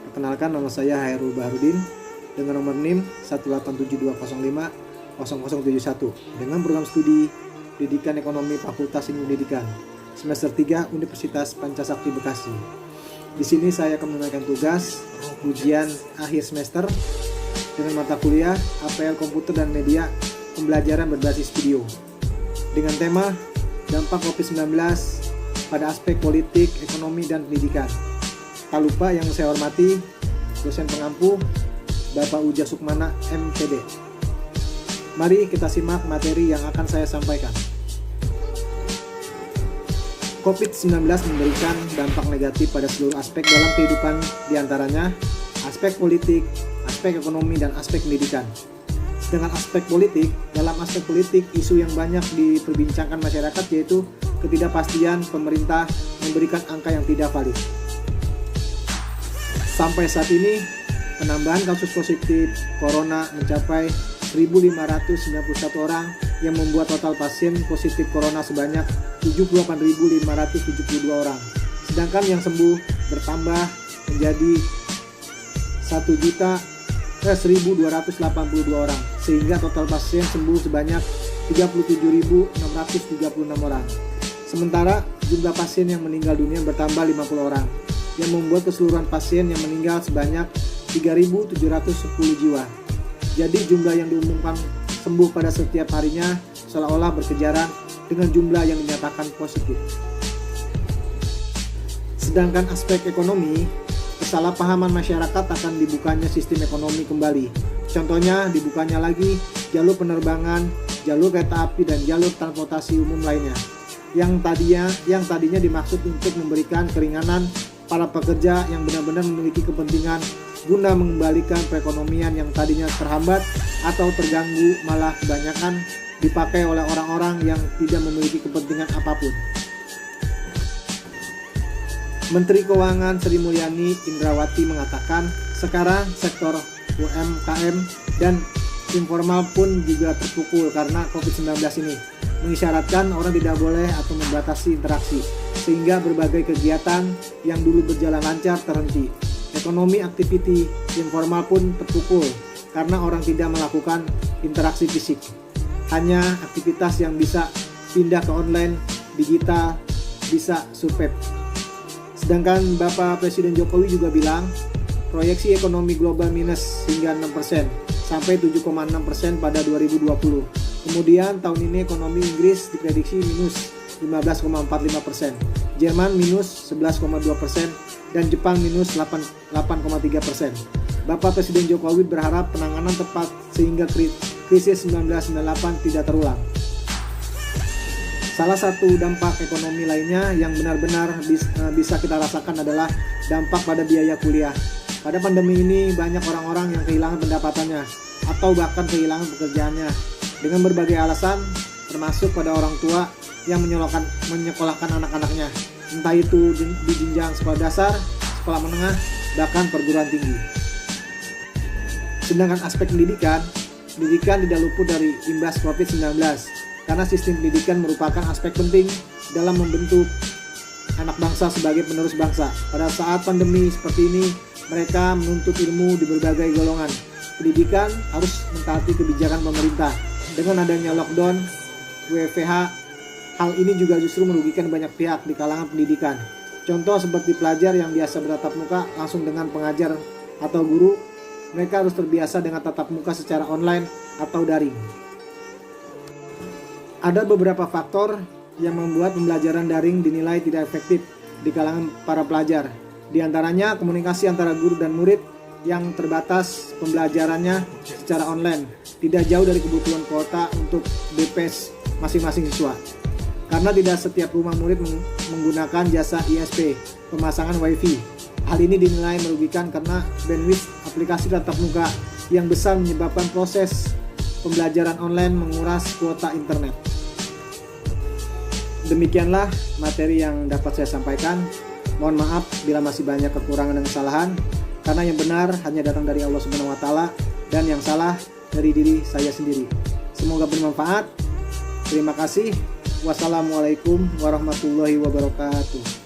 Perkenalkan, nama saya Hairul Baharudin dengan nomor NIM 18720500071 dengan program studi Pendidikan Ekonomi Fakultas Ilmu Pendidikan semester 3 Universitas Pancasakti Bekasi. Di sini saya akan menunaikan tugas ujian akhir semester dengan mata kuliah APL Komputer dan Media Pembelajaran berbasis video dengan tema dampak COVID-19 pada aspek politik, ekonomi, dan pendidikan. Tak lupa yang saya hormati dosen pengampu Bapak Uja Sukmana MPD. Mari kita simak materi yang akan saya sampaikan. COVID-19 memberikan dampak negatif pada seluruh aspek dalam kehidupan, diantaranya aspek politik, aspek ekonomi, dan aspek pendidikan. Sedangkan aspek politik, dalam aspek politik isu yang banyak diperbincangkan masyarakat yaitu ketidakpastian pemerintah memberikan angka yang tidak valid. Sampai saat ini, penambahan kasus positif corona mencapai 1.591 orang yang membuat total pasien positif corona sebanyak 78.572 orang. Sedangkan yang sembuh bertambah menjadi 1.282 orang, sehingga total pasien sembuh sebanyak 37.636 orang. Sementara jumlah pasien yang meninggal dunia bertambah 50 orang, yang membuat keseluruhan pasien yang meninggal sebanyak 3.710 jiwa. Jadi jumlah yang diumumkan sembuh pada setiap harinya seolah-olah berkejaran dengan jumlah yang dinyatakan positif. Sedangkan aspek ekonomi, kesalahpahaman masyarakat akan dibukanya sistem ekonomi kembali. Contohnya dibukanya lagi jalur penerbangan, jalur kereta api, dan jalur transportasi umum lainnya yang tadinya dimaksud untuk memberikan keringanan para pekerja yang benar-benar memiliki kepentingan guna mengembalikan perekonomian yang tadinya terhambat atau terganggu, malah kebanyakan dipakai oleh orang-orang yang tidak memiliki kepentingan apapun. Menteri Keuangan Sri Mulyani Indrawati mengatakan sekarang sektor UMKM dan informal pun juga terpukul karena COVID-19 ini, mengisyaratkan orang tidak boleh atau membatasi interaksi, sehingga berbagai kegiatan yang dulu berjalan lancar terhenti. Ekonomi aktiviti informal pun terpukul karena orang tidak melakukan interaksi fisik. Hanya aktivitas yang bisa pindah ke online, digital, bisa survive. Sedangkan Bapak Presiden Jokowi juga bilang proyeksi ekonomi global minus hingga 6% sampai 7,6% pada 2020. Kemudian tahun ini ekonomi Inggris diprediksi minus 15,45%, Jerman minus 11,2%, dan Jepang minus 8,3%. Bapak Presiden Jokowi berharap penanganan tepat sehingga krisis 1998 tidak terulang. Salah satu dampak ekonomi lainnya yang benar-benar bisa kita rasakan adalah dampak pada biaya kuliah. Pada pandemi ini banyak orang-orang yang kehilangan pendapatannya atau bahkan kehilangan pekerjaannya dengan berbagai alasan, termasuk pada orang tua yang menyekolahkan anak-anaknya, entah itu di jenjang sekolah dasar, sekolah menengah, bahkan perguruan tinggi. Sedangkan aspek pendidikan tidak luput dari imbas COVID-19 karena sistem pendidikan merupakan aspek penting dalam membentuk anak bangsa sebagai penerus bangsa. Pada saat pandemi seperti ini, mereka menuntut ilmu di berbagai golongan. Pendidikan harus mentaati kebijakan pemerintah. Dengan adanya lockdown, WFH, hal ini juga justru merugikan banyak pihak di kalangan pendidikan. Contoh seperti pelajar yang biasa bertatap muka langsung dengan pengajar atau guru, mereka harus terbiasa dengan tatap muka secara online atau daring. Ada beberapa faktor yang membuat pembelajaran daring dinilai tidak efektif di kalangan para pelajar. Di antaranya komunikasi antara guru dan murid yang terbatas pembelajarannya secara online, tidak jauh dari kebutuhan kuota untuk BPS masing-masing siswa. Karena tidak setiap rumah murid menggunakan jasa ISP, pemasangan WiFi. Hal ini dinilai merugikan karena bandwidth aplikasi tatap muka yang besar menyebabkan proses pembelajaran online menguras kuota internet. Demikianlah materi yang dapat saya sampaikan. Mohon maaf bila masih banyak kekurangan dan kesalahan, karena yang benar hanya datang dari Allah Subhanahu wa Ta'ala dan yang salah dari diri saya sendiri. Semoga bermanfaat. Terima kasih. Wassalamualaikum warahmatullahi wabarakatuh.